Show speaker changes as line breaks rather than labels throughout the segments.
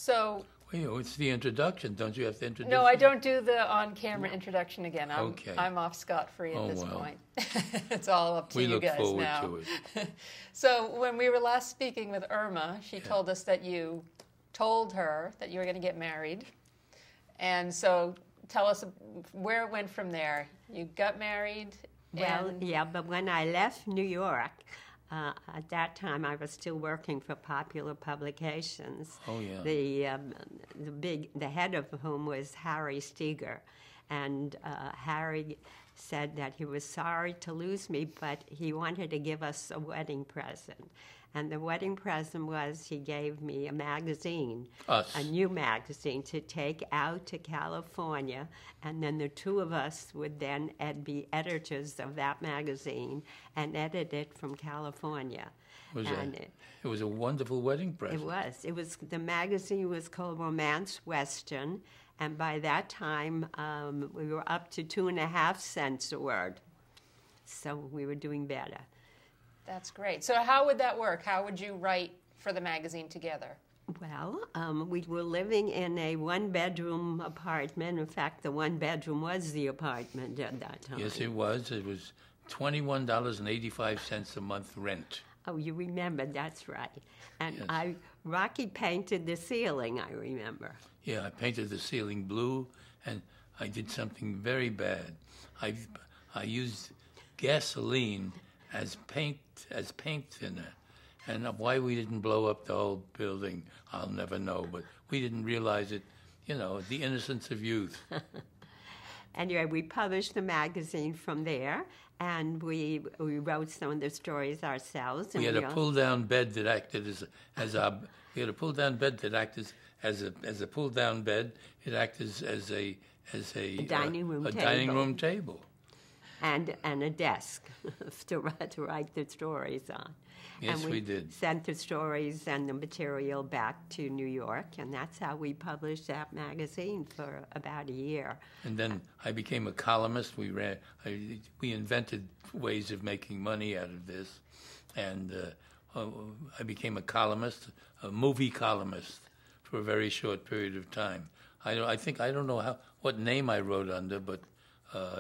So,
Well, it's the introduction. Don't you have to introduce?
no, I don't do the on-camera introduction again.
Okay.
I'm off scot-free at
Oh,
this
well.
point. It's all up to
We
you
look
guys
forward
now.
to it.
So when we were last speaking with Irma, she told us that you told her that you were going to get married. And so tell us where it went from there. You got married.
Well,
and
yeah, but when I left New York, at that time I was still working for Popular Publications.
Oh, yeah.
The head of whom was Harry Steger, and Harry said that he was sorry to lose me, but he wanted to give us a wedding present. And the wedding present was he gave me a magazine,
Us.
a new magazine to take out to California, and then the two of us would then be editors of that magazine and edit it from California.
It was a wonderful wedding present.
It was. The magazine was called Romance Western, and by that time we were up to 2.5 cents a word, so we were doing better.
that's great. So how would that work? How would you write for the magazine together?
Well, we were living in a one-bedroom apartment. In fact, the one bedroom was the apartment at that time.
Yes, it was. It was $21.85 a month rent.
Oh, you remember? That's right. And
Yes.
Rocky painted the ceiling, I remember.
Yeah, I painted the ceiling blue, and I did something very bad. I used gasoline as paint thinner, and why we didn't blow up the whole building, I'll never know. But we didn't realize it. You know, the innocence of youth.
Anyway, we published the magazine from there, and we wrote some of the stories ourselves. And
We had a pull-down bed that acted as a. We had a pull-down bed that acted as a pull-down bed. It acted as a
dining room table.
dining room table.
And a desk to write the stories on.
Yes,
and
we did.
Sent the stories and the material back to New York, and that's how we published that magazine for about a year.
And then I became a columnist. We invented ways of making money out of this, and I became a columnist, a movie columnist, for a very short period of time. I don't know what name I wrote under, but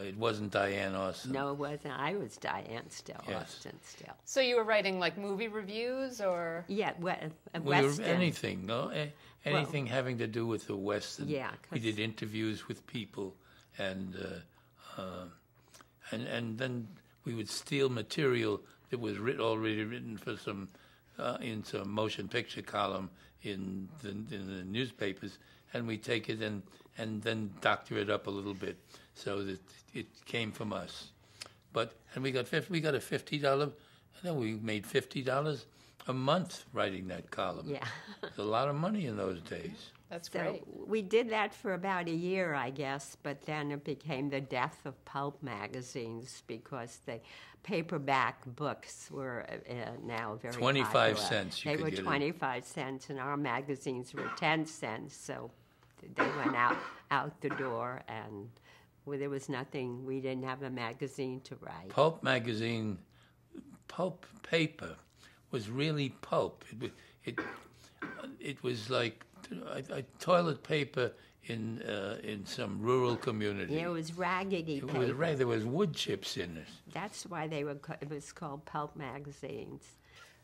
it wasn't Diane Austin.
No, it wasn't. I was Diane still,
Yes.
Austin still.
So you were writing like movie reviews or?
Yeah,
We were
Western.
anything, no, anything having to do with the West. And
Yeah,
we
'cause-
did interviews with people, and then we would steal material that was already written for some in some motion picture column in the newspapers, and we take it and then doctor it up a little bit so that it came from us. And we got a $50, and then we made $50 a month writing that column.
Yeah.
It's a lot of money in those days.
That's
So
great.
we did that for about a year, I guess, but then it became the death of pulp magazines because the paperback books were now very
25
popular.
cents you
They
could
were
get it.
25 cents, and our magazines were 10 cents, so they went out the door, and there was nothing. We didn't have a magazine to write.
Pulp magazine, pulp paper was really pulp. It was like toilet paper in some rural community.
Yeah, it was raggedy
It
paper.
was there was wood chips in it.
That's why it was called pulp magazines.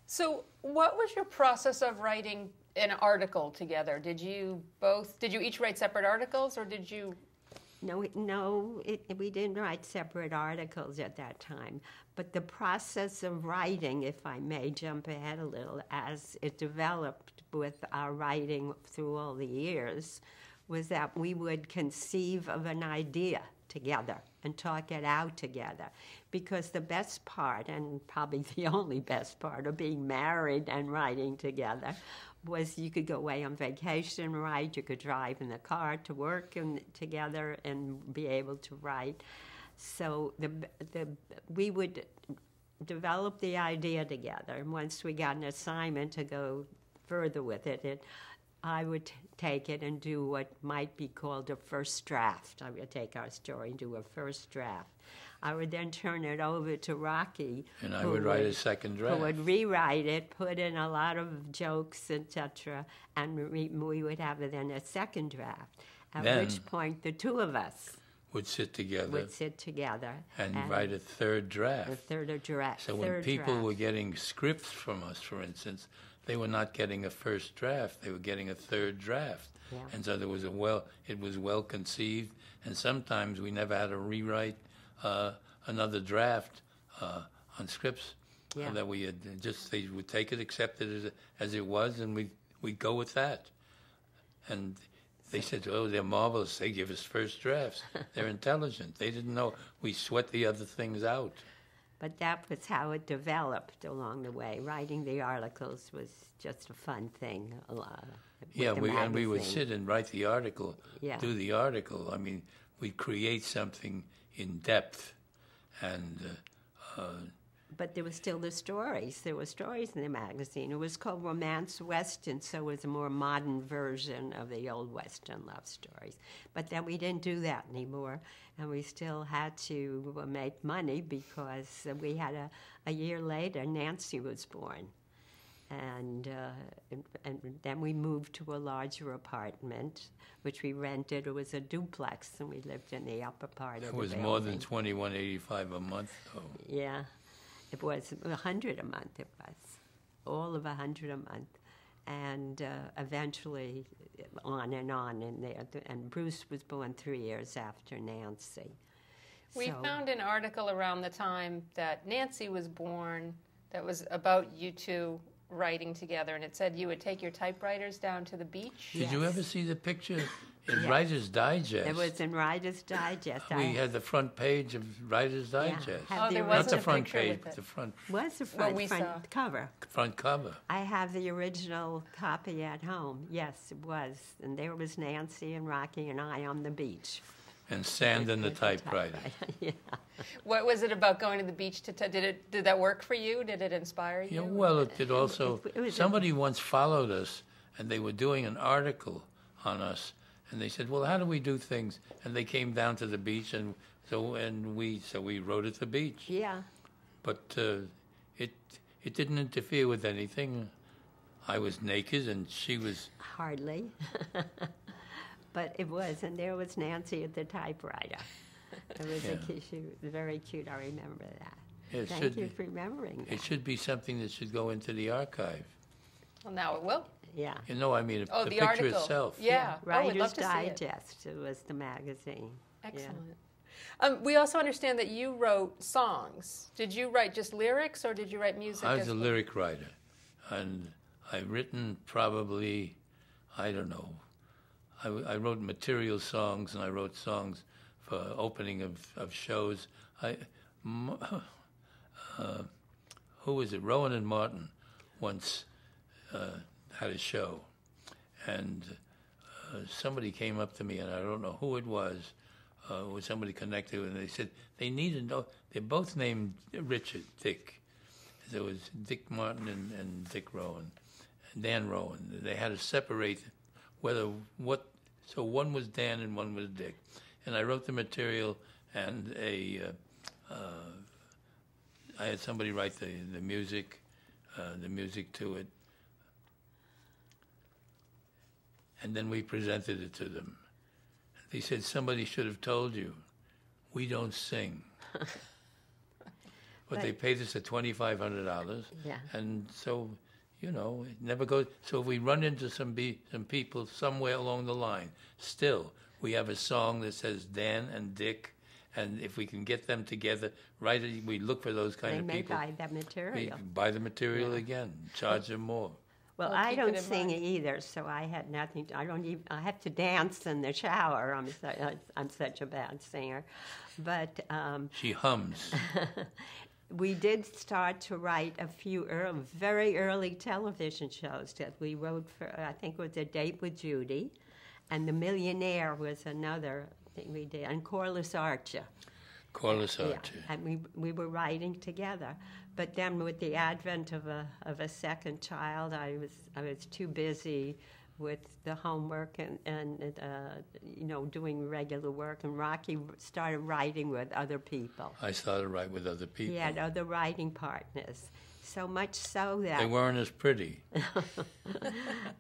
So what was your process of writing an article together? Did you each write separate articles, or did you?
No, we didn't write separate articles at that time. But the process of writing, if I may jump ahead a little, as it developed with our writing through all the years, was that we would conceive of an idea together and talk it out together. Because the best part, and probably the only best part of being married and writing together, was you could go away on vacation, write, you could drive in the car to work together and be able to write. So we would develop the idea together, and once we got an assignment to go further with it, I would take it and do what might be called a first draft. I would take our story and do a first draft. I would then turn it over to Rocky.
And I
who
would write a second
Who
draft.
would rewrite it, put in a lot of jokes, etc., and we would have then a second draft. At
Then-
which point the two of us
Would sit together
would sit together
and write a third draft.
a third draft.
So when people were getting scripts from us, for instance, they were not getting a first draft; they were getting a third draft.
Yeah.
And so it was well conceived, and sometimes we never had to rewrite another draft on scripts
Yeah.
that we had they would take it, accept it as it was, and we'd go with that. And they said, "Oh, they're marvelous. They give us first drafts. They're intelligent. They didn't know we sweat the other things out."
But that was how it developed along the way. Writing the articles was just a fun thing.
Yeah,
the
we would
magazine.
sit and write the article,
Yeah.
do the article. I mean, we'd create something in depth, and
But there was still the stories. There were stories in the magazine. It was called Romance Western, so it was a more modern version of the old Western love stories. But then we didn't do that anymore, and we still had to make money because we had a year later, Nancy was born. And then we moved to a larger apartment, which we rented. It was a duplex, and we lived in the upper part of
it
the
was
building.
more than $21.85 a month. Though.
Yeah, it was $100 a month. It was all of $100 a month, and eventually on in there. And Bruce was born 3 years after Nancy.
We
So-
found an article around the time that Nancy was born that was about you two writing together, and it said you would take your typewriters down to the beach.
Did you
Yes.
ever see the picture in
Yes.
Writer's Digest?
It was in Writer's Digest.
We had the front page of Writer's Digest.
had
Oh,
the
there
Not
wasn't
the
a
front
picture
page,
with
but
it.
the front
was the
What we saw.
cover.
cover.
I have the original copy at home. Yes, it was. And there was Nancy and Rocky and I on the beach.
And sand in the
With
typewriter.
Yeah.
What was it about going to the beach did that work for you? Did it inspire you?
Yeah, well, it did also.
It was
Somebody once followed us, and they were doing an article on us, and they said, "Well, how do we do things?" And they came down to the beach, and we wrote at the beach.
Yeah.
But it didn't interfere with anything. I was naked, and she was.
Hardly. But it was, and there was Nancy at the typewriter. It was
Yeah.
she was very cute. I remember that.
It
Thank
should
you
be-
for remembering that.
It should be something that should go into the archive.
Well, now it will.
Yeah.
You know, I mean,
Oh,
the
the
picture
article.
itself.
Yeah. Oh, we'd
Writer's
love to see it.
Digest. It was the magazine.
Excellent. We also understand that you wrote songs. Did you write just lyrics, or did you write music?
I was
as
a
well?
lyric writer, and I've written probably, I don't know, I wrote material songs, and I wrote songs for opening of shows. Who was it? Rowan and Martin once had a show, and somebody came up to me, and I don't know who it was somebody connected with, and they said they need to know. They're both named Richard, Dick. There was Dick Martin and Dick Rowan, and Dan Rowan. They had to separate so one was Dan and one was Dick. And I wrote the material, and I had somebody write the music to it. And then we presented it to them. They said, somebody should have told you, we don't sing. But they paid us $2,500.
Yeah.
And so, it never goes. So if we run into some people somewhere along the line, still, we have a song that says Dan and Dick, and if we can get them together, we look for those kind
They
of
may
people.
buy that
We
material.
buy the material again, charge them more.
Well,
We'll
I
keep
don't
it in
sing
mind.
either, so I had nothing. I have to dance in the shower. I'm such a bad singer, but
She hums.
we did start to write a few very early television shows that we wrote for. I think it was A Date with Judy, and The Millionaire was another thing we did, and Corliss Archer.
Corliss
Yeah,
Archer.
and we were writing together. But then with the advent of a second child, I was too busy with the homework and doing regular work. And Rocky started writing with other people.
I started to write with other people.
He had other writing partners. So much so that
They weren't as pretty.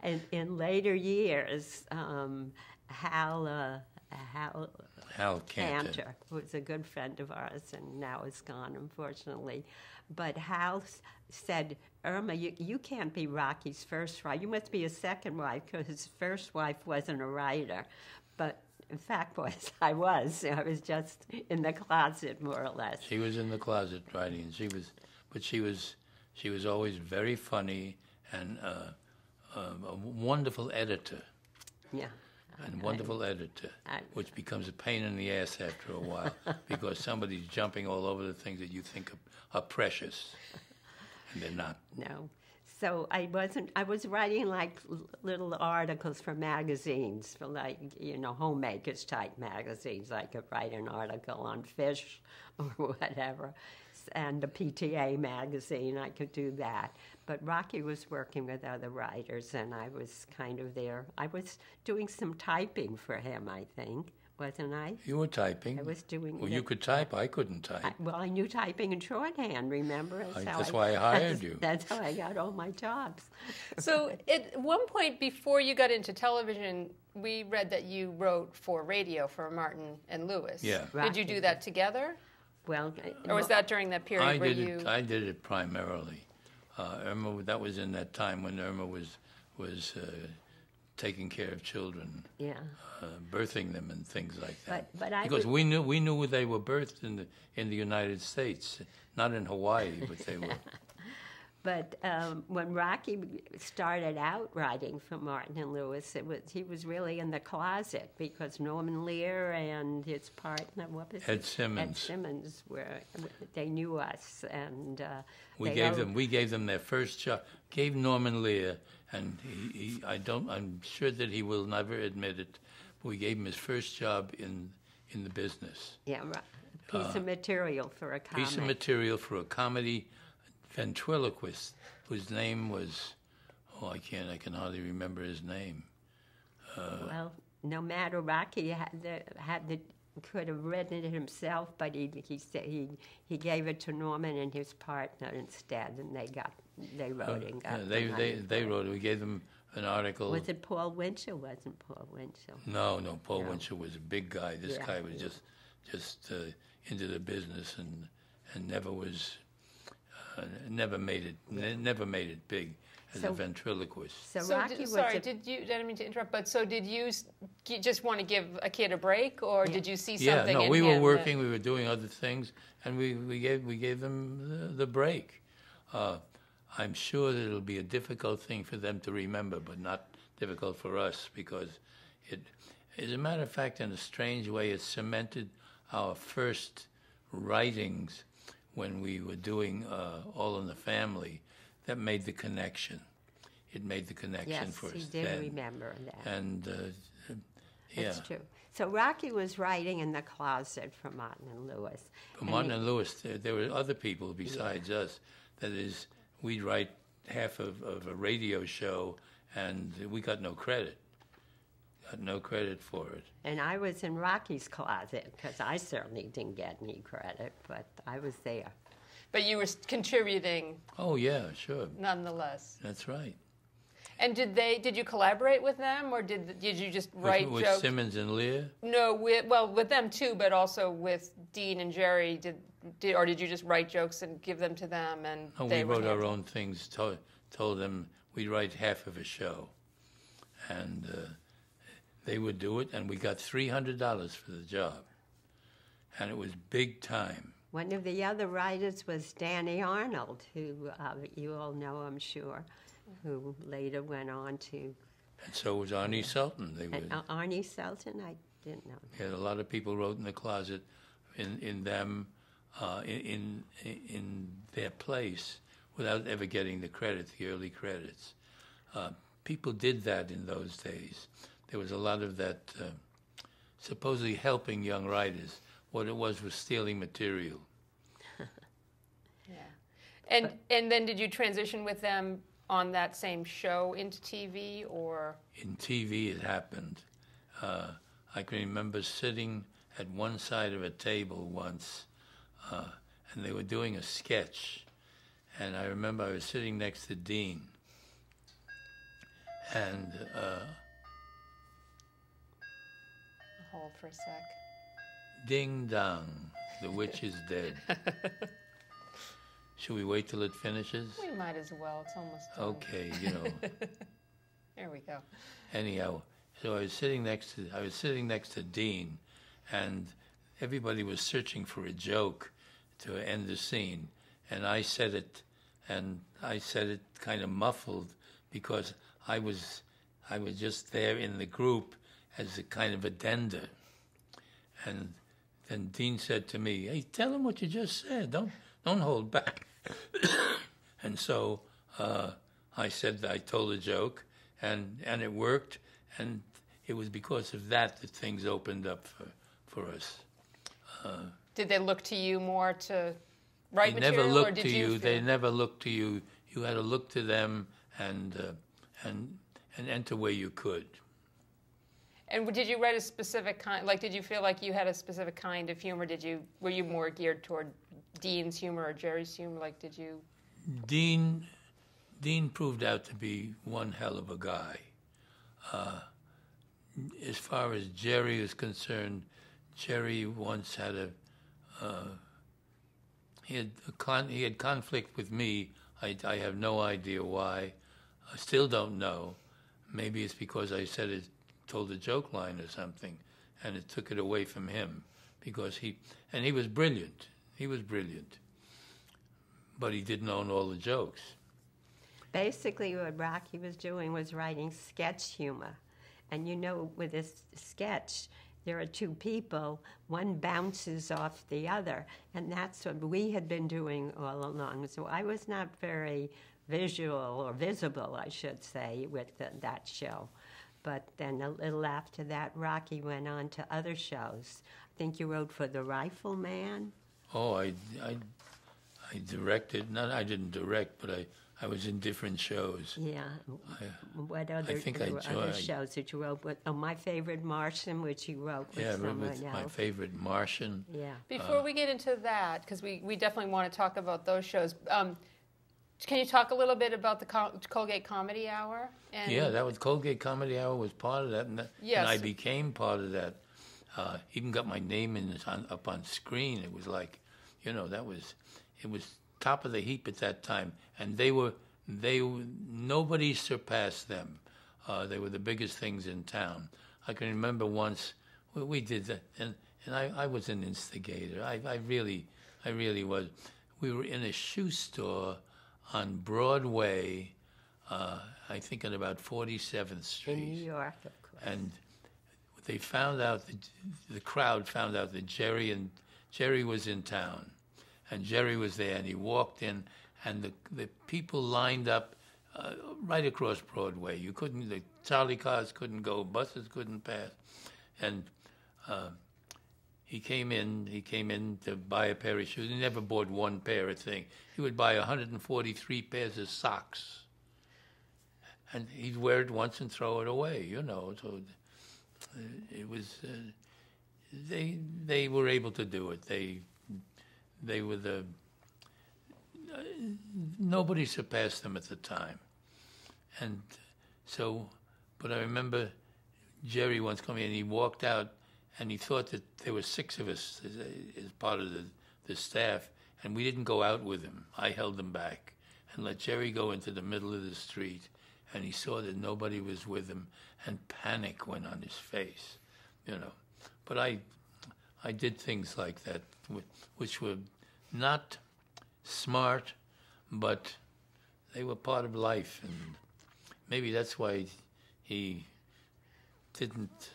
and in later years, Hal
Cantor.
who was a good friend of ours and now is gone, unfortunately. But Hal said, Irma, you can't be Rocky's first wife. You must be his second wife, because his first wife wasn't a writer. But in fact, I was. I was just in the closet, more or less.
She was in the closet writing, and she was always very funny and a wonderful editor.
Yeah.
And wonderful editor, which becomes a pain in the ass after a while, because somebody's jumping all over the things that you think are precious, and they're not.
No. So I was writing like little articles for magazines, for like, homemakers type magazines. I could write an article on fish or whatever. And the PTA magazine, I could do that. But Rocky was working with other writers, and I was kind of there. I was doing some typing for him, I think, wasn't I?
You were typing.
I was doing.
Well, you could type. I couldn't type.
I knew typing and shorthand, remember?
That's why I hired you.
That's how I got all my jobs.
So at one point before you got into television, we read that you wrote for radio for Martin and Lewis.
Yeah.
Did you do that together?
Well,
or was that during that period where you...
I did it primarily. Irma, that was in that time when Irma was taking care of children, birthing them and things like that. Because we knew they were birthed in the United States, not in Hawaii, but they were.
But when Rocky started out writing for Martin and Lewis, he was really in the closet, because Norman Lear and his partner, what was
Ed Simmons.
Ed Simmons, they knew us, and
we gave them their first job. Gave Norman Lear, and I'm sure that he will never admit it, but we gave him his first job in the business.
Yeah, piece of material for a comedy.
Piece of material for a comedy. Ventriloquist, whose name was, I can hardly remember his name.
Well, no matter, Rocky could have written it himself, but he gave it to Norman and his partner instead, and they wrote it.
They wrote it. We gave them an article.
Was it Paul Winchell? Wasn't Paul Winchell?
No, Paul Winchell was a big guy. This guy was just into the business and never was. Never made it big as a ventriloquist.
So Rocky
I didn't mean to interrupt, but so did you just want to give a kid a break, or did you see something in him?
We were working, we were doing other things, and we gave them the break. I'm sure that it'll be a difficult thing for them to remember, but not difficult for us, because it, as a matter of fact, in a strange way, it cemented our first writings when we were doing All in the Family. That made the connection. It made the connection for us.
Yes, he did remember that.
And,
That's true. So Rocky was writing in the closet for Martin and Lewis.
For Martin and Lewis, there were other people besides us. That is, we'd write half of a radio show, and we got no credit. Got no credit for it.
And I was in Rocky's closet, because I certainly didn't get any credit, but I was there.
But you were contributing.
Oh yeah, sure.
Nonetheless.
That's right.
And did you collaborate with them, or did you just write
with
jokes?
Simmons and Lear?
No, with them too, but also with Dean and Jerry. Did you just write jokes and give them to them? And
we wrote our own things. Told them we'd write half of a show, and they would do it, and we got $300 for the job, and it was big time.
One of the other writers was Danny Arnold, who you all know, I'm sure, who later went on to...
And so was Arnie Sultan.
Arnie Sultan? I didn't know.
Yeah, a lot of people wrote in the closet in their place without ever getting the credit, the early credits. People did that in those days. There was a lot of that supposedly helping young writers. What it was stealing material.
Yeah. And then did you transition with them on that same show into TV, or?
In TV, it happened. I can remember sitting at one side of a table once, and they were doing a sketch. And I remember I was sitting next to Dean. And
Hold for a sec.
ding dong, the witch is dead. Should we wait till it finishes?
We might as well. It's almost done.
Okay, you know.
There we go.
Anyhow, so I was sitting next to Dean, and everybody was searching for a joke to end the scene, and I said it kind of muffled because I was just there in the group as a kind of addenda, and then Dean said to me, "Hey, tell him what you just said. Don't hold back." And so I told a joke, and it worked, and it was because of that things opened up for us.
Did they look to you more to write
They
material,
never
or
looked
did
to
you?
you. They never looked to you. You had to look to them and enter where you could.
And did you write a specific kind? Like, did you feel like you had a specific kind of humor? Were you more geared toward Dean's humor or Jerry's humor? Like, did you?
Dean proved out to be one hell of a guy. As far as Jerry is concerned, Jerry once had he had conflict with me. I have no idea why. I still don't know. Maybe it's because I told a joke line or something, and it took it away from him because he was brilliant. He was brilliant, but he didn't own all the jokes.
Basically, what Rocky was doing was writing sketch humor. And you know, with this sketch, there are two people, one bounces off the other, and that's what we had been doing all along. So I was not very visual, or visible, I should say, with that show. But then a little after that, Rocky went on to other shows. I think you wrote for The Rifleman.
Oh, I directed. No, I didn't direct, but I was in different shows.
Yeah. What other, other shows that you wrote with? Oh, My Favorite Martian, which you wrote with someone else.
My Favorite Martian.
Yeah.
Before we get into that, because we definitely want to talk about those shows, can you talk a little bit about the Colgate Comedy Hour?
Yeah, that was Colgate Comedy Hour was part of that, and I became part of that. Even got my name up on screen. It was like, it was top of the heap at that time, and nobody surpassed them. They were the biggest things in town. I can remember once we did that, and I was an instigator. I really was. We were in a shoe store on Broadway, I think on about 47th Street.
In New York, of course.
And they found out, the crowd found out that Jerry was in town. And Jerry was there, and he walked in, and the people lined up right across Broadway. The trolley cars couldn't go, buses couldn't pass. And he came in to buy a pair of shoes. He never bought one pair of things. He would buy 143 pairs of socks. And he'd wear it once and throw it away, So it was, they were able to do it. They were nobody surpassed them at the time. And so, but I remember Jerry once coming in, he walked out, and he thought that there were 6 of us as part of the staff, and we didn't go out with him. I held him back and let Jerry go into the middle of the street, and he saw that nobody was with him, and panic went on his face, But I did things like that, which were not smart, but they were part of life, and maybe that's why he didn't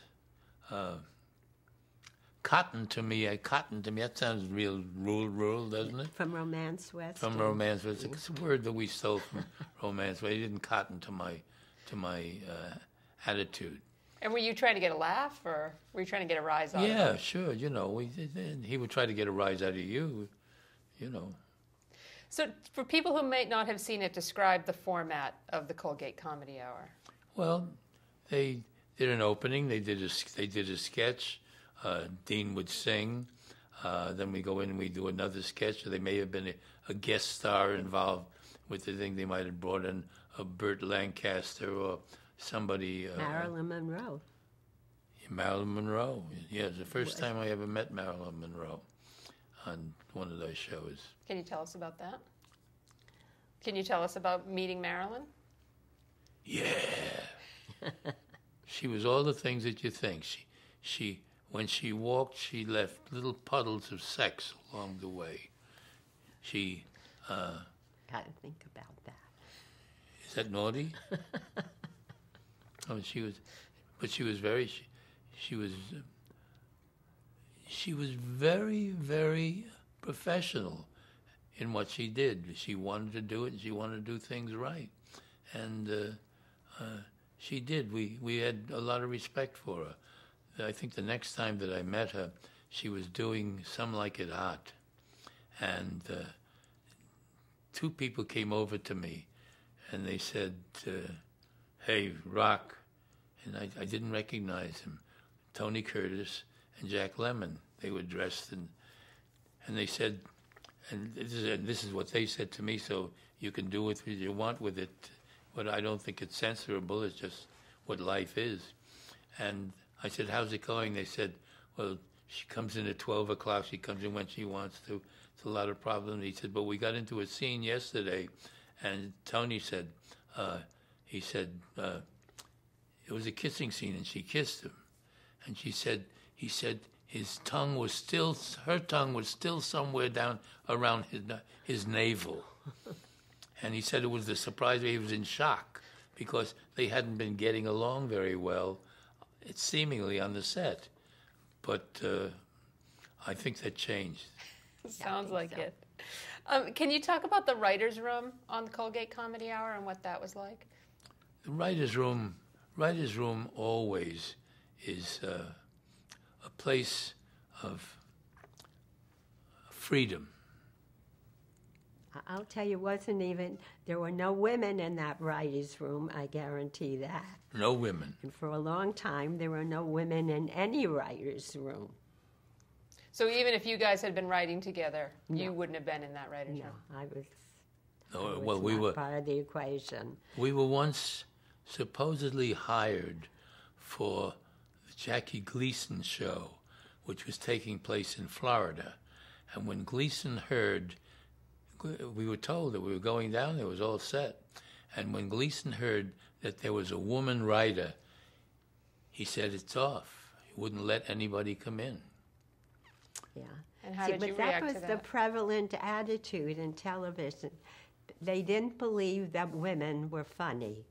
cotton to me. That sounds real rural, doesn't it?
From Romance West.
From Romance West. It's a word that we stole from Romance West. He didn't cotton to my attitude.
And were you trying to get a laugh, or were you trying to get a rise out of him?
Yeah, sure. He would try to get a rise out of you,
So, for people who may not have seen it, describe the format of the Colgate Comedy Hour.
Well, they did an opening. They did a sketch. Dean would sing. Then we go in and we do another sketch. So they may have been a guest star involved with the thing. They might have brought in a Burt Lancaster or somebody.
Marilyn Monroe.
Marilyn Monroe. Yeah, it's the first time I ever met Marilyn Monroe on one of those shows.
Can you tell us about that? Can you tell us about meeting Marilyn?
Yeah. She was all the things that you think. She when she walked, she left little puddles of sex along the way. She
Gotta think about that.
is that naughty? Oh, she was very very professional in what she did. She wanted to do it, and she wanted to do things right, and she did. We had a lot of respect for her. I think the next time that I met her, she was doing Some Like It Hot, and two people came over to me, and they said, "Hey, Rock," and I didn't recognize him. Tony Curtis and Jack Lemmon. They were dressed, and they said, and this is what they said to me. So you can do what you want with it, but I don't think it's censorable. It's just what life is. And I said, "How's it going?" They said, "Well, she comes in at 12 o'clock. She comes in when she wants to. It's a lot of problems." He said, "But we got into a scene yesterday," and Tony said, it was a kissing scene, and she kissed him. And he said, her tongue was still somewhere down around his navel. And he said it was the surprise. He was in shock because they hadn't been getting along very well, it's seemingly on the set. But I think that changed.
Sounds like it. Can you talk about the writer's room on the Colgate Comedy Hour and what that was like?
The writer's room always is a place of freedom.
I'll tell you, there were no women in that writer's room, I guarantee that.
No women.
And for a long time, there were no women in any writer's room.
So even if you guys had been writing together, you wouldn't have been in that writer's room?
No, I was
we were
part of the equation.
We were once supposedly hired for the Jackie Gleason show, which was taking place in Florida. And when Gleason heard, we were told that we were going down there, it was all set. And when Gleason heard that there was a woman writer, he said it's off. He wouldn't let anybody come in.
Yeah.
And how did you react to that?
That was the prevalent attitude in television. They didn't believe that women were funny.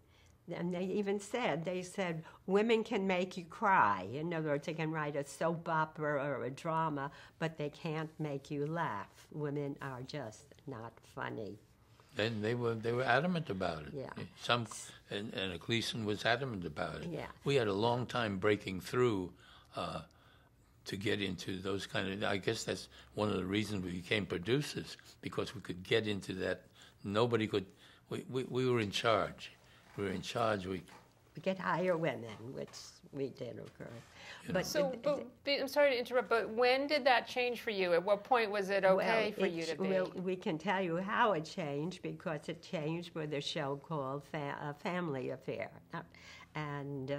And they said, women can make you cry. In other words, they can write a soap opera or a drama, but they can't make you laugh. Women are just not funny.
Then they were adamant about it.
Yeah.
And Gleason was adamant about it.
Yeah.
We had a long time breaking through to get into those kind of. I guess that's one of the reasons we became producers, because we could get into that. Nobody could. We were in charge. We were in charge. We
could hire women, which we did, of course.
I'm sorry to interrupt, but when did that change for you? At what point was it okay for you to be?
Well, we can tell you how it changed, because it changed with a show called Family Affair. And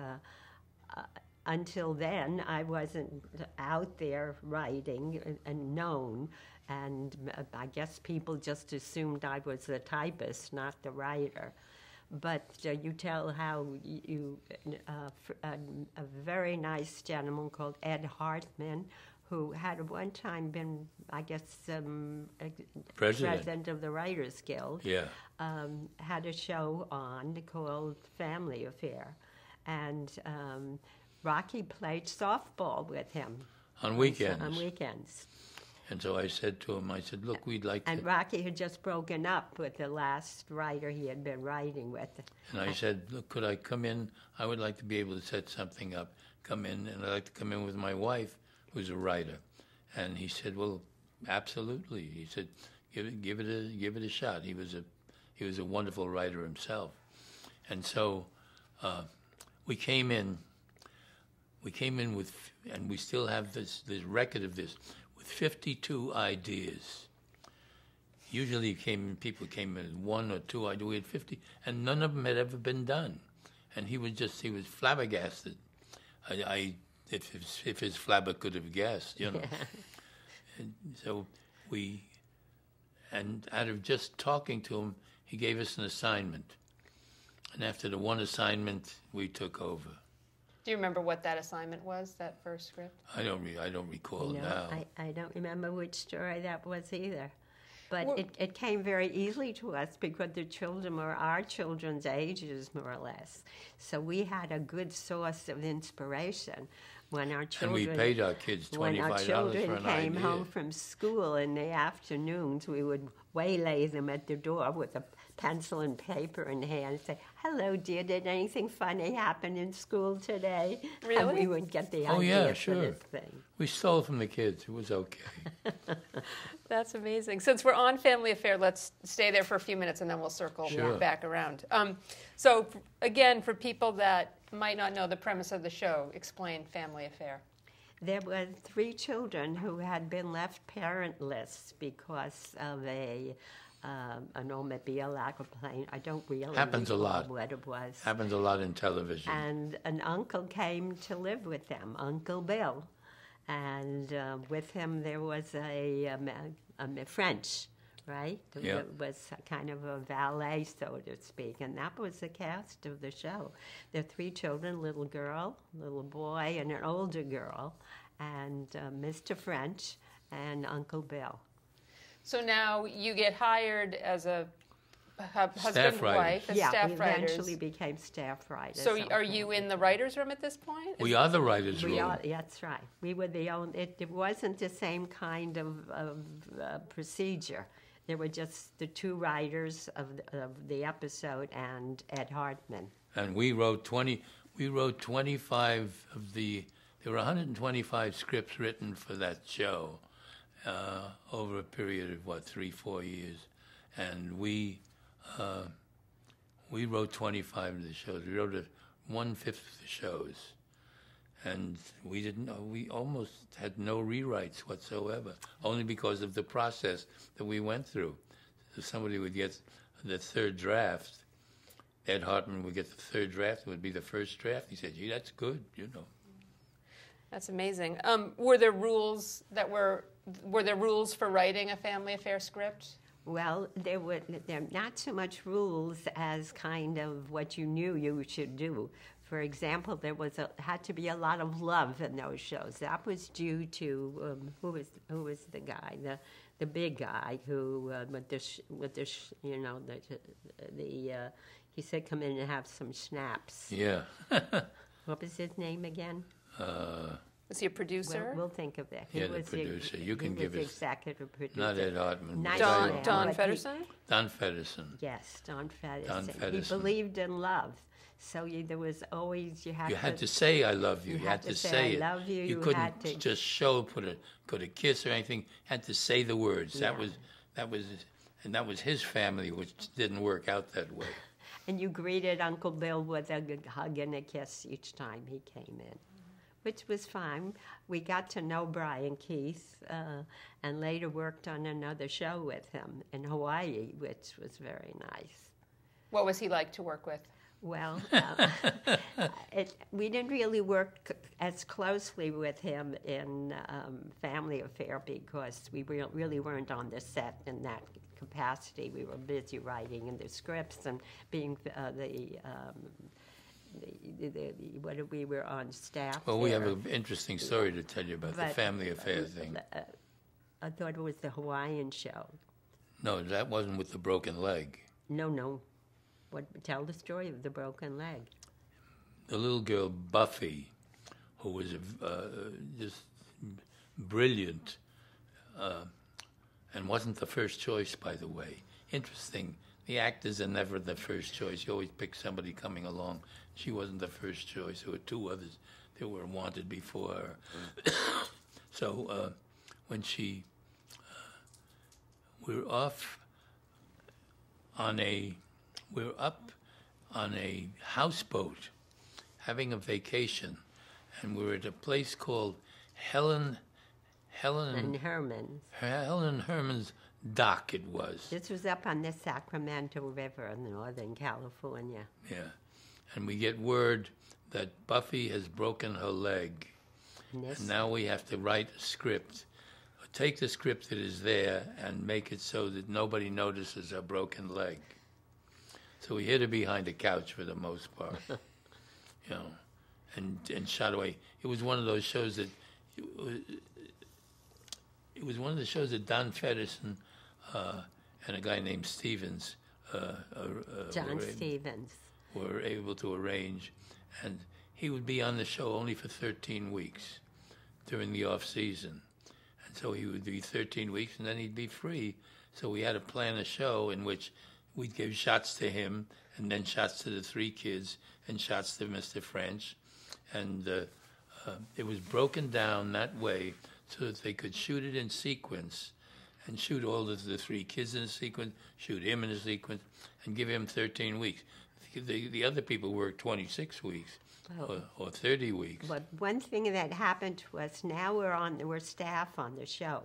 until then, I wasn't out there writing and known. And I guess people just assumed I was the typist, not the writer. But you tell how a very nice gentleman called Ed Hartman, who had at one time been, I guess, president of the Writers Guild, had a show on called Family Affair. And Rocky played softball with him.
On weekends.
On weekends.
And so I said to him, look, we'd like to...
And Rocky had just broken up with the last writer he had been writing with.
And I said, look, could I come in? I would like to be able to set something up, come in, and I'd like to come in with my wife, who's a writer. And he said, well, absolutely. He said, give it a shot. He was a wonderful writer himself, and so we came in with, and we still have this record of this, with 52 ideas. Usually people came in with 1 or 2 ideas. We had 50, and none of them had ever been done. And he was flabbergasted. If his flabber could have guessed, you know. And so and out of just talking to him, he gave us an assignment. And after the one assignment, we took over.
Do you remember what that assignment was, that first script?
I don't recall now.
I don't remember which story that was either. But it came very easily to us because the children were our children's ages, more or less. So we had a good source of inspiration when our children...
And we paid our kids $25 for an idea.
When our children came home from school in the afternoons, we would waylay them at the door with a pencil and paper in hand and say, "Hello, dear, did anything funny happen in school today?"
Really?
And we would get the
Oh,
idea
yeah,
for
sure.
this thing.
We stole from the kids. It was okay.
That's amazing. Since we're on Family Affair, let's stay there for a few minutes and then we'll circle
Sure.
back around. So, again, for people that might not know the premise of the show, explain Family Affair.
There were 3 children who had been left parentless because of an automobile accident. I don't really
Happens a
recall
lot.
what it was.
Happens a lot in television.
And an uncle came to live with them, Uncle Bill. And with him there was a French, right?
Yeah.
It was kind of a valet, so to speak. And that was the cast of the show. There are 3 children, little girl, little boy, and an older girl, and Mr. French and Uncle Bill.
So now you get hired as a husband
Staff
and
writers.
wife, as
Yeah,
staff
we
writers.
eventually became staff writers.
So are you in the writer's room at this point?
We are the writers' room.
We are, that's right. We were the only, it wasn't the same kind of procedure. There were just the 2 writers of the episode and Ed Hartman.
And we wrote 25 of there were 125 scripts written for that show over a period of, 3-4 years. And we wrote 25 of the shows. We wrote 1/5 of the shows. And we almost had no rewrites whatsoever, only because of the process that we went through. So somebody would get the 3rd draft. Ed Hartman would get the 3rd draft. It would be the first draft. He said, "Gee, that's good, you know."
That's amazing. Were there rules for writing a Family Affair script?
Well, there were not so much rules as kind of what you knew you should do. For example, there had to be a lot of love in those shows. That was due to who was the guy, the big guy who he said, "Come in and have some schnapps."
Yeah.
What was his name again?
Was he a producer?
We'll think of it.
Yeah, the producer. You can give
the
us-
executive producer.
Not Ed Hartman.
Nice
Don
man,
Don
but
Feddersen?
Don Feddersen.
Yes, Don Feddersen.
Don
He
Feddersen.
believed in love. So there was always, you
had to say "I love you."
You
You
had
had to
to say,
say
"I
it.
love you."
You
You
couldn't
had to-
just put a kiss or anything. You had to say the words.
Yeah.
That was his family, which didn't work out that way.
And you greeted Uncle Bill with a hug and a kiss each time he came in, which was fine. We got to know Brian Keith and later worked on another show with him in Hawaii, which was very nice.
What was he like to work with?
Well, we didn't really work as closely with him in Family Affair because we really weren't on the set in that capacity. We were busy writing in the scripts and being we were on staff.
Well, we have
there.
an interesting story to tell you about the
But,
Family Affair thing.
I thought it was the Hawaiian show.
No, that wasn't with the broken leg.
No. Tell the story of the broken leg.
The little girl Buffy, who was just brilliant, and wasn't the first choice, by the way. Interesting. The actors are never the first choice. You always pick somebody coming along. She wasn't the first choice. There were 2 others that were wanted before her. So when we're off on we're up on a houseboat having a vacation, and we're at a place called Helen
And Herman's.
Herman's Dock. It was.
This was up on the Sacramento River in Northern California.
Yeah, and we get word that Buffy has broken her leg, and now we have to write a script. Take the script that is there and make it so that nobody notices her broken leg. So we hid her behind a couch for the most part, and shot away. It was one of those shows that Don Feddersen and a guy named Stevens,
John Stevens,
were able to arrange, and he would be on the show only for 13 weeks during the off season. So he would be 13 weeks, and then he'd be free. So we had to plan a show in which we'd give shots to him, and then shots to the three kids, and shots to Mr. French. And it was broken down that way so that they could shoot it in sequence, and shoot all of the three kids in a sequence, shoot him in a sequence, and give him 13 weeks. The other people worked 26 weeks. Or 30 weeks.
But one thing that happened to us, now we're staff on the show,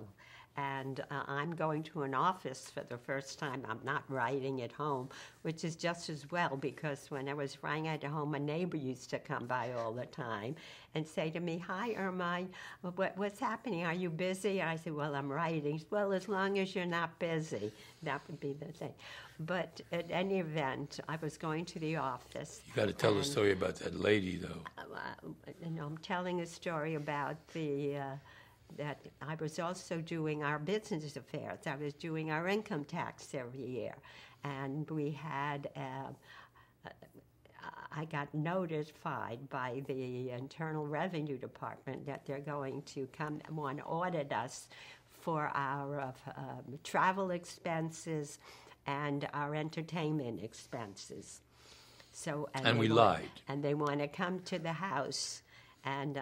and I'm going to an office for the first time. I'm not writing at home, which is just as well, because when I was writing at home, a neighbor used to come by all the time and say to me, "Hi, Irma, what's happening? Are you busy?" And I said, "Well, I'm writing." "Well, as long as you're not busy." That would be the thing. But at any event, I was going to the office.
You got to tell the story about that lady, though.
I'm telling a story about that I was also doing our business affairs. I was doing our income tax every year. And we had, I got notified by the Internal Revenue Department that they're going to come and audit us for our travel expenses and our entertainment expenses. So
and we lied.
And they want to come to the house, and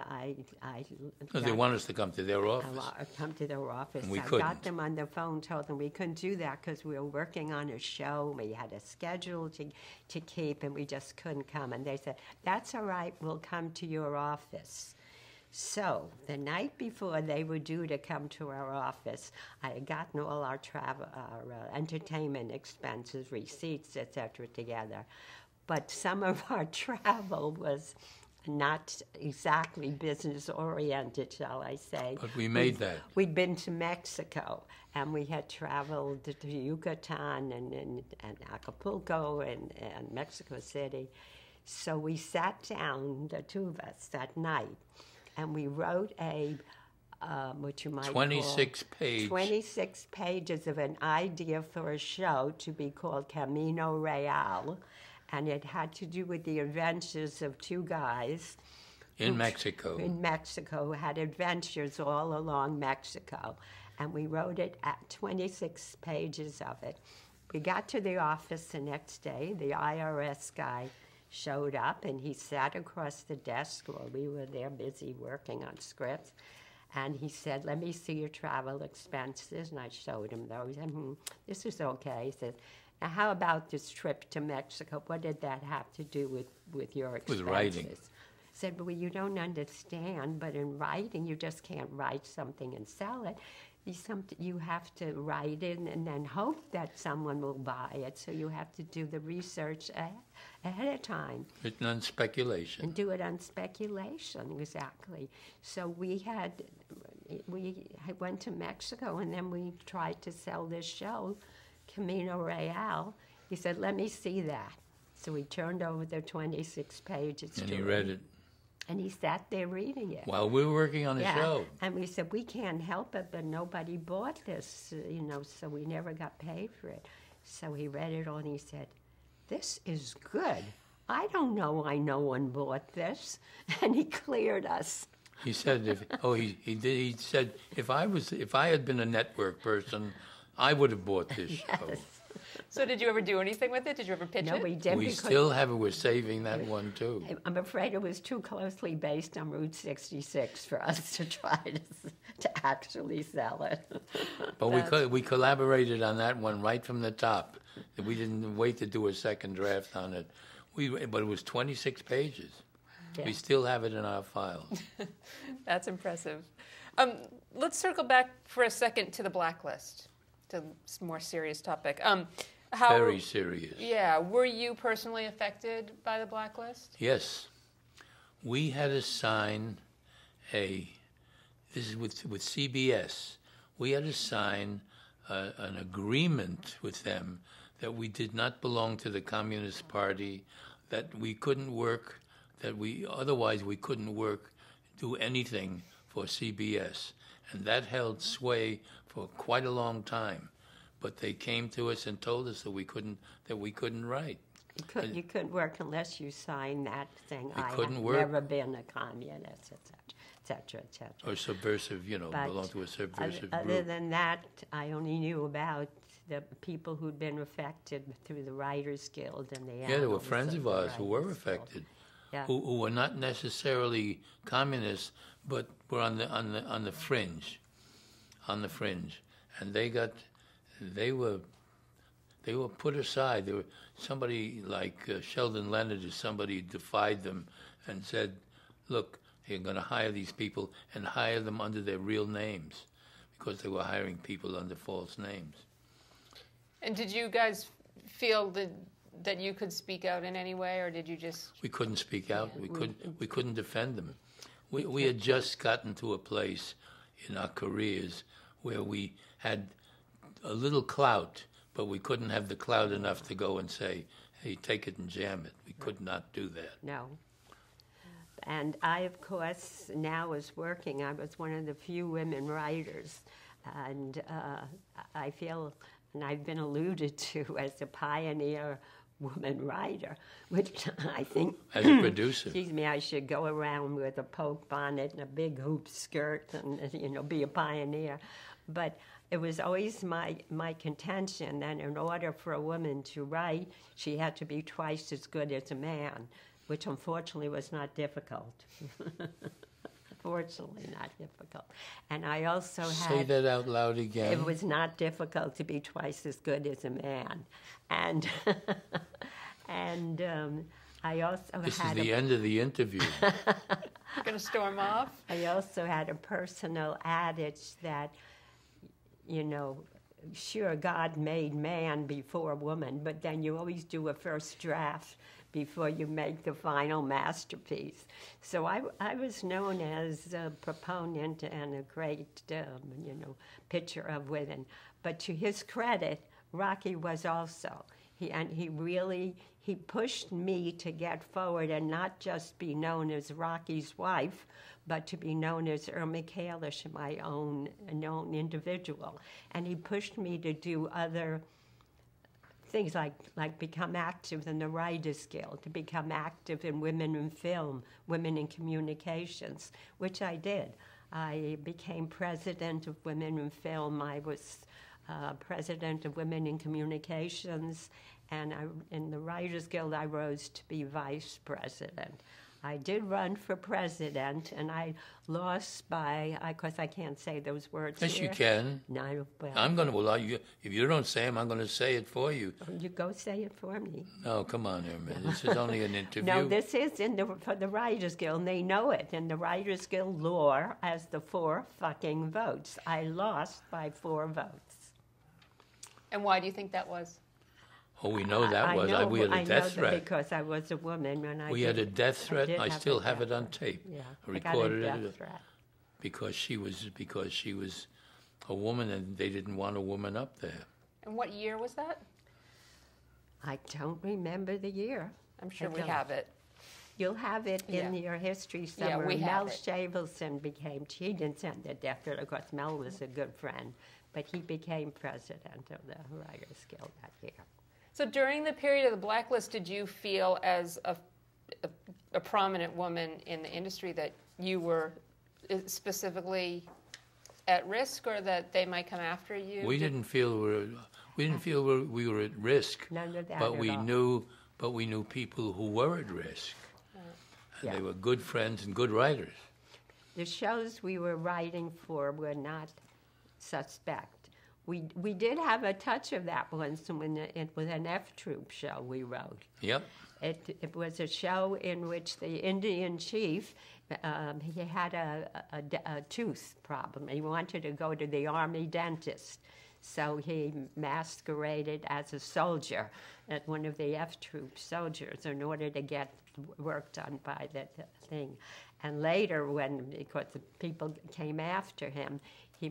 they want us to come to their office.
Come to their office.
And we
I
couldn't.
got them on the phone, told them we couldn't do that because we were working on a show. We had a schedule to keep, and we just couldn't come. And they said, "That's all right. We'll come to your office." So the night before they were due to come to our office, I had gotten all our entertainment expenses, receipts, etc. together. But some of our travel was not exactly business-oriented, shall I say.
But we made that.
We'd been to Mexico, and we had traveled to Yucatan and Acapulco and Mexico City. So we sat down, the two of us, that night, and we wrote what you might
26
call 26 pages of an idea for a show to be called Camino Real, and it had to do with the adventures of two guys
in Mexico
who had adventures all along Mexico, and we wrote it at 26 pages of it. We got to the office the next day. The IRS guy showed up, and he sat across the desk while we were there busy working on scripts. And he said, "Let me see your travel expenses." And I showed him those. And this is okay. He said, "Now, how about this trip to Mexico? What did that have to do with your expenses?"
With writing.
I said, "Well, you don't understand, but in writing, you just can't write something and sell it. You have to write it and then hope that someone will buy it. So you have to do the research ahead of time.
Written on speculation.
And do it on speculation, exactly. So we went to Mexico, and then we tried to sell this show, Camino Real. He said, "Let me see that." So we turned over the 26 pages
and
to
he
him.
read it.
And he sat there reading it.
While we were working on the show.
And we said, "We can't help it, but nobody bought this, so we never got paid for it." So he read it all, and he said, "This is good. I don't know why no one bought this." And he cleared us.
He said, he said, if I had been a network person, I would have bought this show.
So did you ever do anything with it? Did you ever pitch
No,
it?
we did.
We
because
still have it. We're saving that one too.
I'm afraid it was too closely based on Route 66 for us to try to actually sell it.
But we collaborated on that one right from the top. We didn't wait to do a second draft on it. But it was 26 pages.
Yeah.
We still have it in our files.
That's impressive. Let's circle back for a second to the blacklist, to a more serious topic.
Very serious.
Yeah, were you personally affected by the blacklist?
Yes. We had to sign this is with CBS, we had to sign an agreement with them that we did not belong to the Communist Party, that we couldn't work, otherwise we couldn't work, do anything for CBS. And that held sway for quite a long time. But they came to us and told us that we couldn't write.
You couldn't work unless you signed that thing. I
couldn't
have
work.
never been a communist, etc.
Or subversive,
But
belong to a subversive
other
group.
than that, I only knew about the people who'd been affected through the Writers Guild and the
Yeah, there were
annals
friends of
the
ours who were
Writers Guild.
affected,
Yeah.
who were not necessarily communists, but were on the fringe, and they were put aside. There were somebody like Sheldon Leonard, or somebody defied them and said, "Look, you're going to hire these people and hire them under their real names," because they were hiring people under false names.
And did you guys feel that you could speak out in any way, or did you just...
We couldn't speak out. We couldn't defend them. We had just gotten to a place in our careers where we had a little clout, but we couldn't have the clout enough to go and say, "Hey, take it and jam it." We could not do that.
No. And I, of course, now was working. I was one of the few women writers. And I feel, and I've been alluded to as a pioneer woman writer, which I think...
As a producer.
Excuse me, I should go around with a poke bonnet and a big hoop skirt and, be a pioneer. But it was always my contention that in order for a woman to write, she had to be twice as good as a man, which unfortunately was not difficult. Fortunately, not difficult. And I also had...
Say that out loud again.
It was not difficult to be twice as good as a man. And I also
This
had...
is the end of the interview.
You're going to storm off?
I also had a personal adage that, sure, God made man before woman, but then you always do a first draft before you make the final masterpiece. So I was known as a proponent and a great, picture of women. But to his credit, Rocky was also. He pushed me to get forward and not just be known as Rocky's wife, but to be known as Irma Kalish, my own known individual. And he pushed me to do other things like become active in the Writers Guild, to become active in women in film, women in communications, which I did. I became president of Women in Film. I was president of Women in Communications, and in the Writers Guild I rose to be vice president. I did run for president, and I lost by, of course I can't say those words
Yes,
here.
you can.
No, well,
I'm going to allow you. If you don't say them, I'm going to say it for you.
you go say it for me.
No, come on, Irma. This is only an interview.
No, this is for the Writers Guild, and they know it. In the Writers Guild lore as the 4 fucking votes. I lost by 4 votes.
And why do you think that was?
Oh, we know that
I
was.
know,
We had
I
a
know
death
that
threat.
because I was a woman. And
We had a death threat.
did
I
have
still
a
have
death
it on
threat.
tape.
Yeah,
I
I got a
recorded
death
it
threat.
because she was a woman, and they didn't want a woman up there.
And what year was that?
I don't remember the year.
I'm sure
I
we
don't.
have it.
You'll have it in
Yeah.
your history
Yeah,
somewhere.
we have
Mel
it.
Shavelson she didn't send the death threat. Of course, Mel was a good friend, but he became president of the Writers Guild that year.
So during the period of the blacklist, did you feel as a prominent woman in the industry that you were specifically at risk, or that they might come after you?
We didn't feel We didn't feel we were at risk,
None of that
but
at
we
all.
knew people who were at risk, and
Yeah.
they were good friends and good writers.
The shows we were writing for were not suspect. We did have a touch of that once when it was an F Troop show we wrote.
Yep.
It was a show in which the Indian chief, he had a tooth problem. He wanted to go to the army dentist. So he masqueraded as a soldier, at one of the F Troop soldiers, in order to get work done by the thing. And later, because the people came after him, he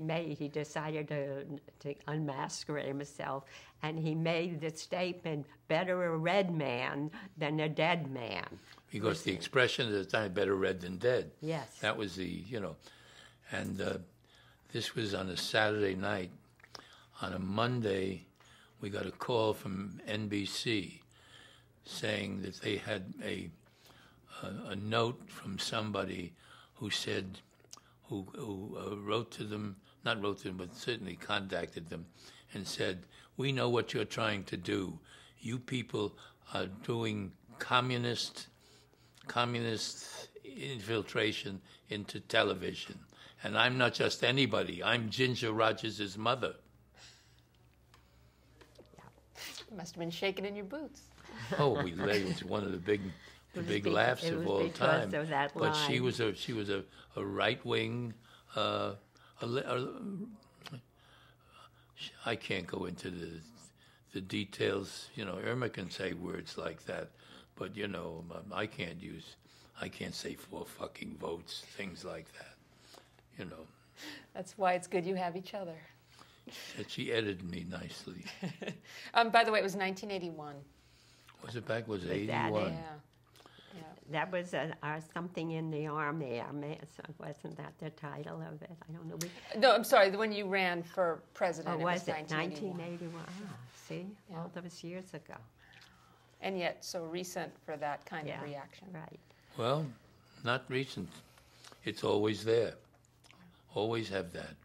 decided to unmasquerade himself, and he made the statement, "Better a red man than a dead man."
Because the expression at the time, better red than dead.
Yes.
That was and this was on a Saturday night. On a Monday, we got a call from NBC saying that they had a note from somebody who said, who wrote to them, not wrote to them, but certainly contacted them and said, "We know what you're trying to do. You people are doing communist infiltration into television. And I'm not just anybody. I'm Ginger Rogers' mother."
You must have been shaking in your boots.
Oh, it was one of the big laughs
it
of
was
all
because
time.
of that
But she
line.
was a right wing. I can't go into the details. Irma can say words like that, but I can't say 4 fucking votes, things like that.
That's why it's good you have each other.
That she edited me nicely.
By the way, it was 1981.
Was it back? Was it
Was that
81?
it?
Yeah.
That was something in the army. Wasn't that the title of it? I don't know.
No, I'm sorry. When you ran for president,
Oh, was it
1981.
1981? See,
Yeah.
all those years ago.
And yet so recent for that kind of reaction.
Right.
Well, not recent. It's always there. Always have that.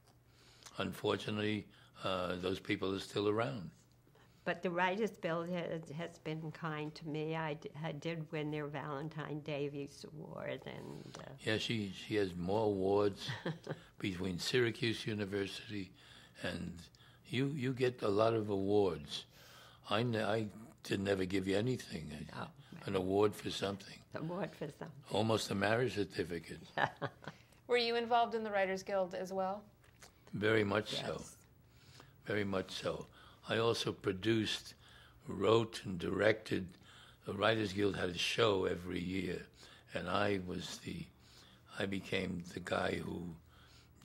Unfortunately, those people are still around.
But the Writers Guild has been kind to me. I did win their Valentine Davies Award, and
Yeah, she has more awards between Syracuse University and you get a lot of awards. I did never give you anything.
Oh.
An award for something.
award for some.
Almost a marriage certificate.
Were you involved in the Writers Guild as well?
Very much so.
Yes.
Very much so. I also produced, wrote, and directed. The Writers Guild had a show every year, and I became the guy who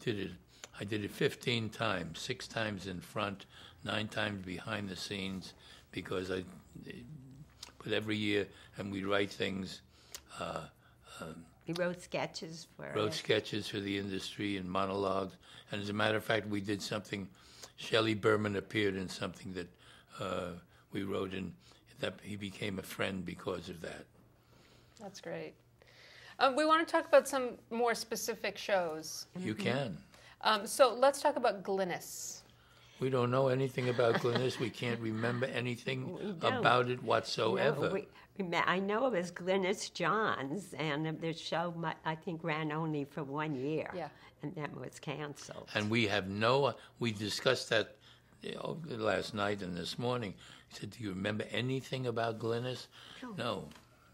did it. I did it 15 times, 6 times in front, 9 times behind the scenes, because but every year, and we write things.
He wrote sketches for
Wrote
it.
sketches for the industry and monologues. And as a matter of fact, we did something. Shelley Berman appeared in something that we wrote in. That he became a friend because of that.
That's great. We want to talk about some more specific shows.
You can.
So let's talk about Glynis.
We don't know anything about Glynis. We can't remember anything
We don't.
about it whatsoever.
No, I know it was Glynis Johns, and the show, I think, ran only for 1 year.
Yeah.
And then was canceled.
And we have we discussed that last night and this morning. He said, "Do you remember anything about Glynis?" No,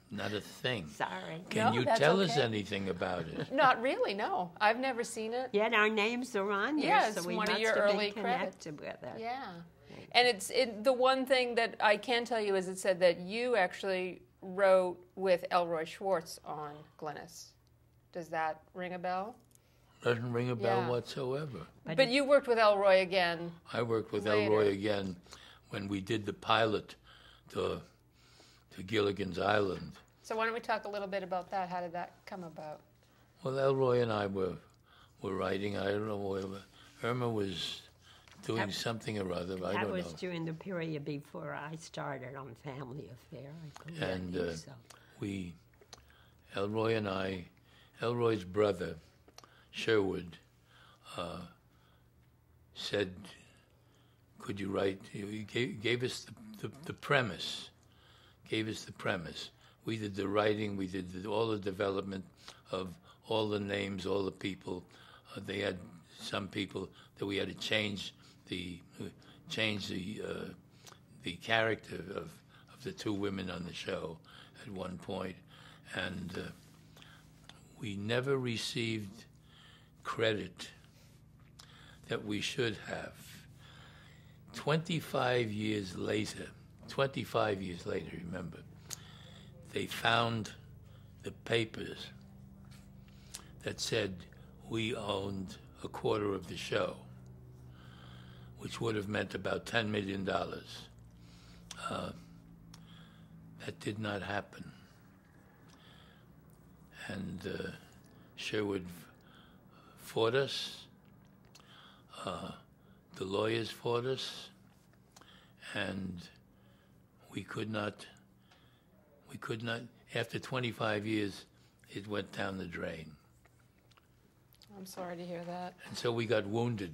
not a thing.
Sorry.
Can
No,
you
that's
tell us
okay.
anything about it?
Not really, no. I've never seen it.
Yet our names are on there,
Yeah,
so
it's
we
one of
must
your
have
early
been
credits.
connected with it.
Yeah. And the one thing that I can tell you is it said that you actually wrote with Elroy Schwartz on Glynis. Does that ring a bell?
Doesn't ring a bell
Yeah.
whatsoever.
But you worked with Elroy again.
I worked with
Later.
Elroy again when we did the pilot to Gilligan's Island.
So why don't we talk a little bit about that? How did that come about?
Well, Elroy and I were writing. I don't know whether Irma was doing something or other. I
That
don't
was
know.
during the period before I started on Family Affair. I believe.
And
So.
Elroy and I, Elroy's brother, Sherwood, said, could you write? He gave us the premise. Gave us the premise. We did the writing. We did all the development of all the names, all the people. They had some people that we had to change the character of the two women on the show at one point, and we never received credit that we should have. 25 years later, remember, they found the papers that said we owned a quarter of the show, which would have meant about $10 million. That did not happen. And Sherwood fought us. The lawyers fought us, and we could not, after 25 years, it went down the drain.
I'm sorry to hear that.
And so we got wounded.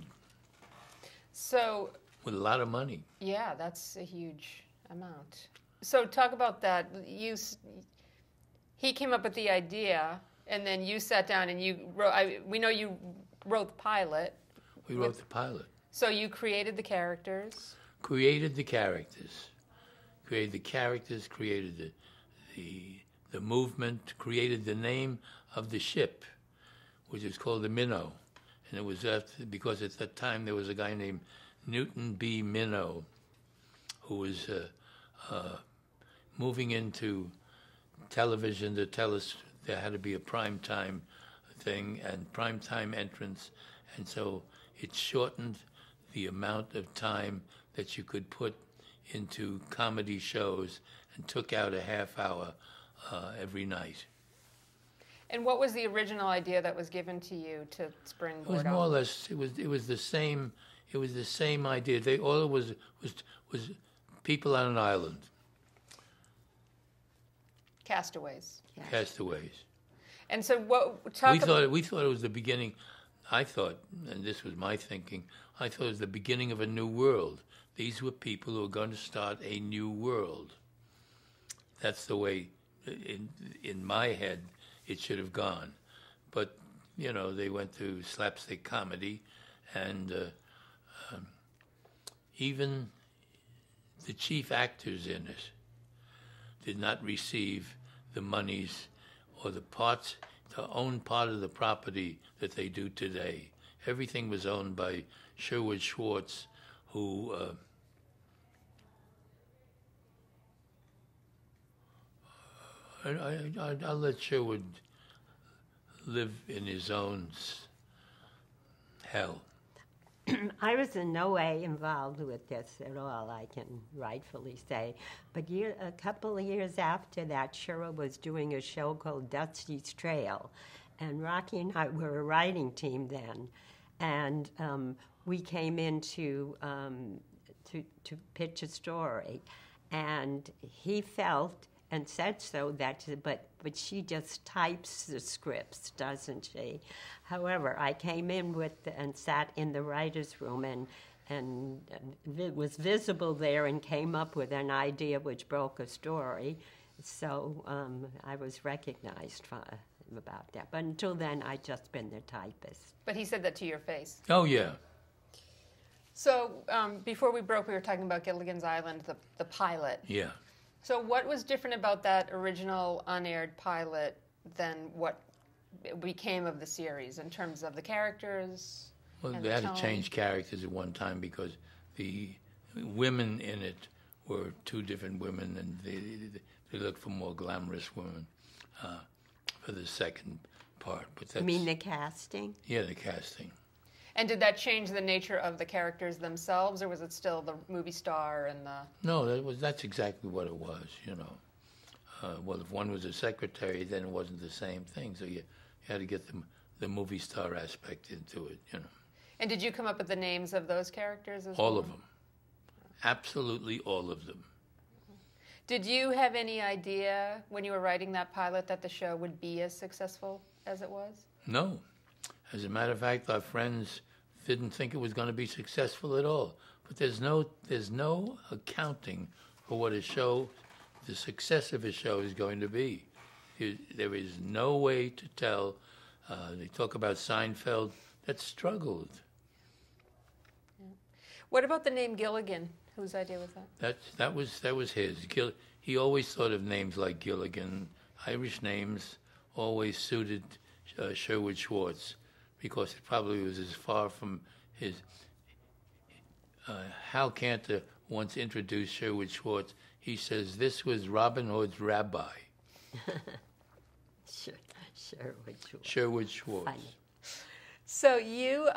So,
with a lot of money.
Yeah, that's a huge amount. So talk about that. He came up with the idea, and then you sat down and you wrote. We know you wrote the pilot.
We wrote the pilot.
So you created the characters.
Created the characters. Created the movement. Created the name of the ship, which is called the Minnow. And it was because at that time there was a guy named Newton B. Minnow who was moving into television to tell us there had to be a prime time thing and prime time entrance. And so it shortened the amount of time that you could put into comedy shows and took out a half hour every night.
And what was the original idea that was given to you to springboard?
It was more or less. It was the same. It was the same idea. All it was people on an island.
Castaways.
Yes.
Castaways.
And so what?
We thought it was the beginning. I thought, and this was my thinking, I thought it was the beginning of a new world. These were people who were going to start a new world. That's the way, in my head, it should have gone. But, they went to slapstick comedy, and even the chief actors in it did not receive the monies or the own part of the property that they do today. Everything was owned by Sherwood Schwartz, who I'll let Sherwood live in his own hell.
I was in no way involved with this at all, I can rightfully say. But a couple of years after that, Sherwood was doing a show called Dusty's Trail. And Rocky and I were a writing team then. And we came in to pitch a story. And he felt and said so but she just types the scripts, doesn't she? However, I came in and sat in the writer's room and was visible there and came up with an idea which broke a story. So I was recognized about that. But until then, I'd just been the typist.
But he said that to your face.
Oh, yeah.
So before we broke, we were talking about Gilligan's Island, the pilot.
Yeah.
So what was different about that original unaired pilot than what became of the series in terms of the characters?
Well, they had to change characters at one time because the women in it were two different women, and they looked for more glamorous women for the second part. But that's,
you mean the casting?
Yeah, the casting.
And did that change the nature of the characters themselves, or was it still the movie star and the...
No, that's exactly what it was, well, if one was a secretary, then it wasn't the same thing. So you had to get the movie star aspect into it,
And did you come up with the names of those characters as well?
All of them. Absolutely all of them.
Did you have any idea when you were writing that pilot that the show would be as successful as it was?
No. As a matter of fact, our friends didn't think it was going to be successful at all. but there's no accounting for what a show, the success of a show is going to be. There is no way to tell. They talk about Seinfeld that struggled.
What about the name Gilligan? Whose idea was that?
That was his. He always thought of names like Gilligan. Irish names always suited Sherwood Schwartz because it probably was as far from his. Hal Cantor once introduced Sherwood Schwartz. He says this was Robin Hood's rabbi. Sherwood Schwartz.
Funny.
So you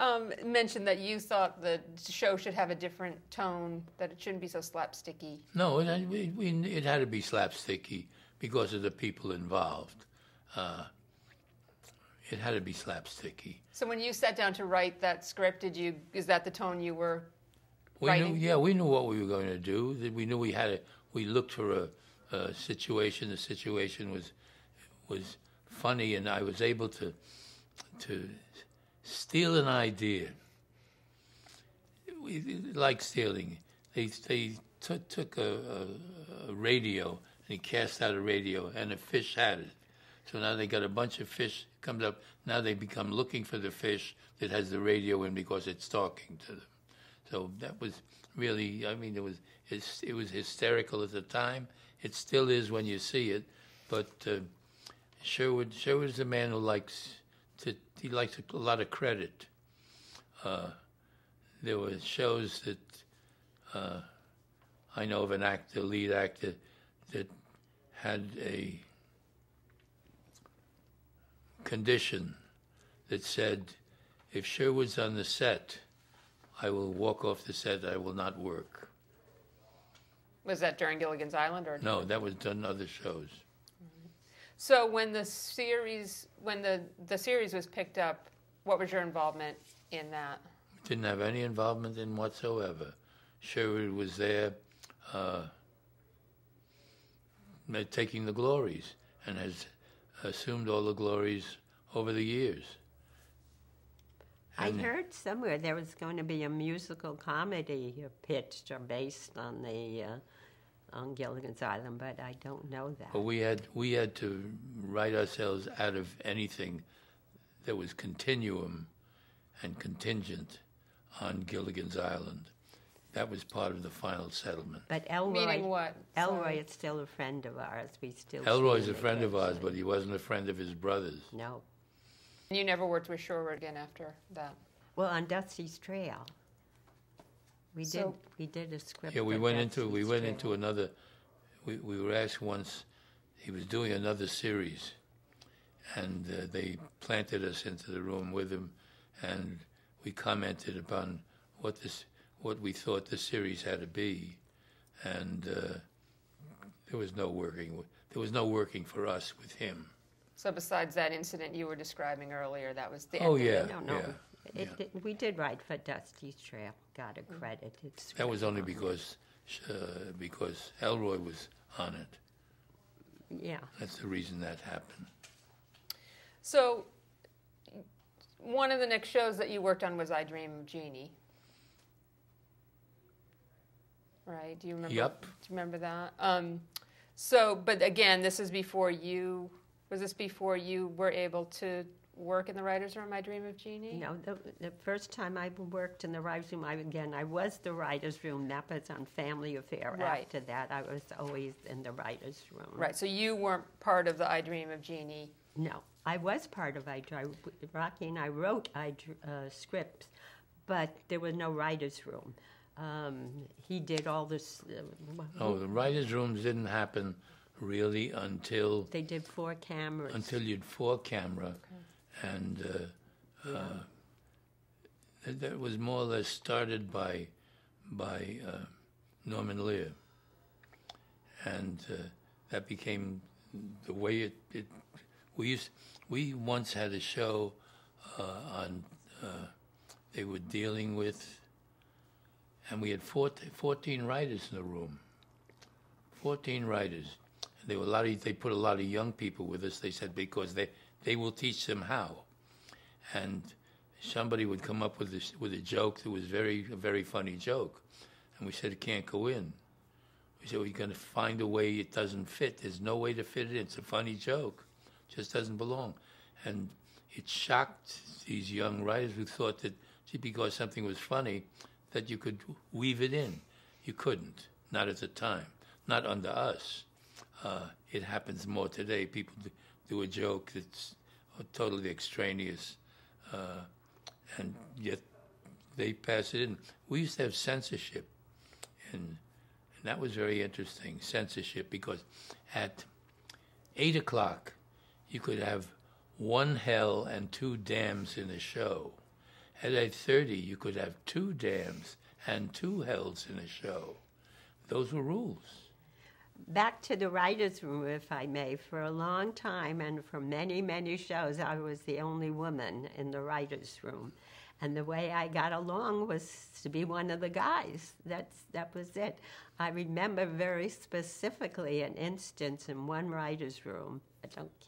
mentioned that you thought the show should have a different tone, that it shouldn't be so slapsticky.
No, it had to be slapsticky because of the people involved. It had to be slapsticky.
So when you sat down to write that script, is that the tone you were
We
writing?
we knew what we were going to do. We knew we looked for a situation. The situation was funny, and I was able to steal an idea. Like stealing. They took a radio, and he cast out a radio, and a fish had it. So now they got a bunch of fish, comes up. Now they become looking for the fish that has the radio in because it's talking to them. So that was really, I mean, it was hysterical at the time. It still is when you see it. But Sherwood is a man who likes a lot of credit. There were shows that I know of an actor, lead actor, that had a condition that said, if Sherwood's on the set, I will walk off the set, I will not work.
Was that during Gilligan's Island? Or
No, that was done in other shows.
So when the series was picked up, what was your involvement in that?
Didn't have any involvement in whatsoever. Sherwood was there taking the glories and has assumed all the glories over the years.
I heard somewhere there was going to be a musical comedy pitched or based on the on Gilligan's Island, but I don't know that.
But we had to write ourselves out of anything that was continuum and contingent on Gilligan's Island. That was part of the final settlement.
But Elroy,
Meaning what?
Elroy
Sorry.
is still a friend of ours. We still.
Elroy's
see
a
him
friend of ours,
occasionally.
but he wasn't a friend of his brothers.
No.
And you never worked with Sherwood again after that?
Well, on Dusty's Trail, we
So-
did a script.
Yeah, we
of
went
Dusty's
into
Trail.
another. We were asked once. He was doing another series, and they planted us into the room with him, and we commented upon what we thought the series had to be, and there was no working for us with him.
So besides that incident you were describing earlier, that was the
Oh,
end of
yeah.
it?
No. We did write for Dusty's Trail. Got a credit. It's
That was only
on
because Elroy was on it.
there. Yeah.
That's the reason that happened.
So one of the next shows that you worked on was I Dream of Jeannie. Right? Do you remember?
Yep.
Do you remember that? But again, this is before you. Was this before you were able to work in the writers' room? I Dream of Jeannie.
No, the first time I worked in the writers' room, I was the writers' room. That was on Family Affair.
Right.
After that, I was always in the writers' room.
Right. So you weren't part of the I Dream of Jeannie.
No, I was part of Rocky and I wrote scripts, but there was no writers' room. He did all this.
Oh, the writers' rooms didn't happen really until
They did 4 cameras.
you'd 4 camera, and that was more or less started by Norman Lear, and that became the way it. We once had a show on. They were dealing with, and we had 14 writers in the room. 14 writers. They were they put a lot of young people with us. They said because they will teach them how. And somebody would come up with a joke that was a very funny joke, and we said it can't go in. We said we're going to find a way it doesn't fit. There's no way to fit it in. It's a funny joke, just doesn't belong, and it shocked these young writers who thought that because something was funny, that you could weave it in. You couldn't, not at the time, not under us. It happens more today. People do a joke that's totally extraneous, and yet they pass it in. We used to have censorship, and that was very interesting, censorship, because at 8 o'clock you could have one hell and two dams in a show. At 8:30 you could have two dams and two hells in a show. Those were rules.
Back to the writer's room, if I may. For a long time and for many, many shows, I was the only woman in the writer's room. And the way I got along was to be one of the guys. That was it. I remember very specifically an instance in one writer's room.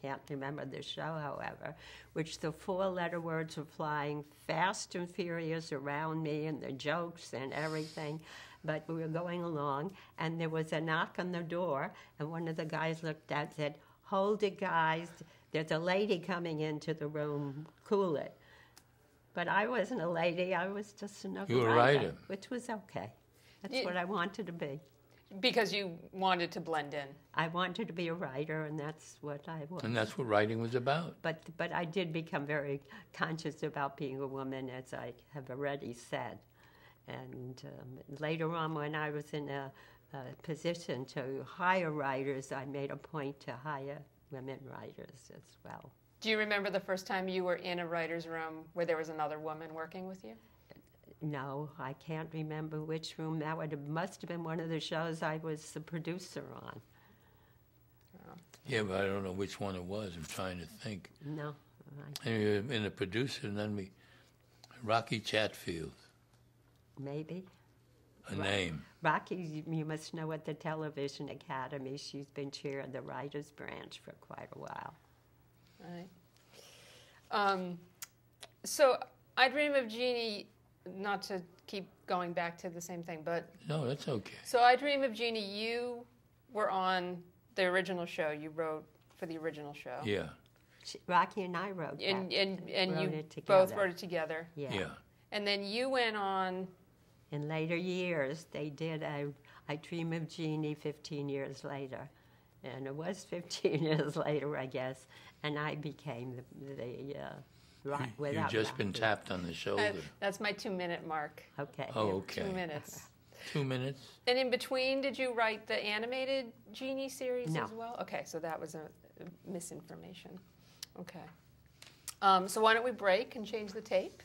Can't remember the show, however, which the four-letter words were flying fast and furious around me, and the jokes and everything. But we were going along, and there was a knock on the door, and one of the guys looked out and said, "Hold it, guys. There's a lady coming into the room. Cool it." But I wasn't a lady. I was just another
You were a writer.
which was okay. That's what I wanted to be.
Because you wanted to blend in.
I wanted to be a writer, and that's what I was.
And that's what writing was about.
But I did become very conscious about being a woman, as I have already said. And later on, when I was in a position to hire writers, I made a point to hire women writers as well.
Do you remember the first time you were in a writer's room where there was another woman working with you?
No, I can't remember which room. Must have been one of the shows I was the producer on.
Yeah, but I don't know which one it was. I'm trying to think.
No.
Anyway, in a producer, and then Rocky Chatfield,
Maybe.
name.
Rocky, you must know at the Television Academy, she's been chair of the writers' branch for quite a while.
Right. So I Dream of Jeannie, not to keep going back to the same thing, but...
No, that's okay.
So I Dream of Jeannie, you were on the original show. You wrote for the original show.
Yeah.
Rocky and I wrote that.
And
Wrote
you
it together.
both wrote it together.
Yeah.
And then you went on...
In later years, they did I Dream of Jeannie 15 years later. And it was 15 years later, I guess, and I became
You've just been tapped on the shoulder.
That's my 2-minute mark.
Okay.
Oh, okay.
2 minutes.
2 minutes?
And in between, did you write the animated Jeannie series
No.
as well? Okay, so that was a misinformation. Okay. So why don't we break and change the tape?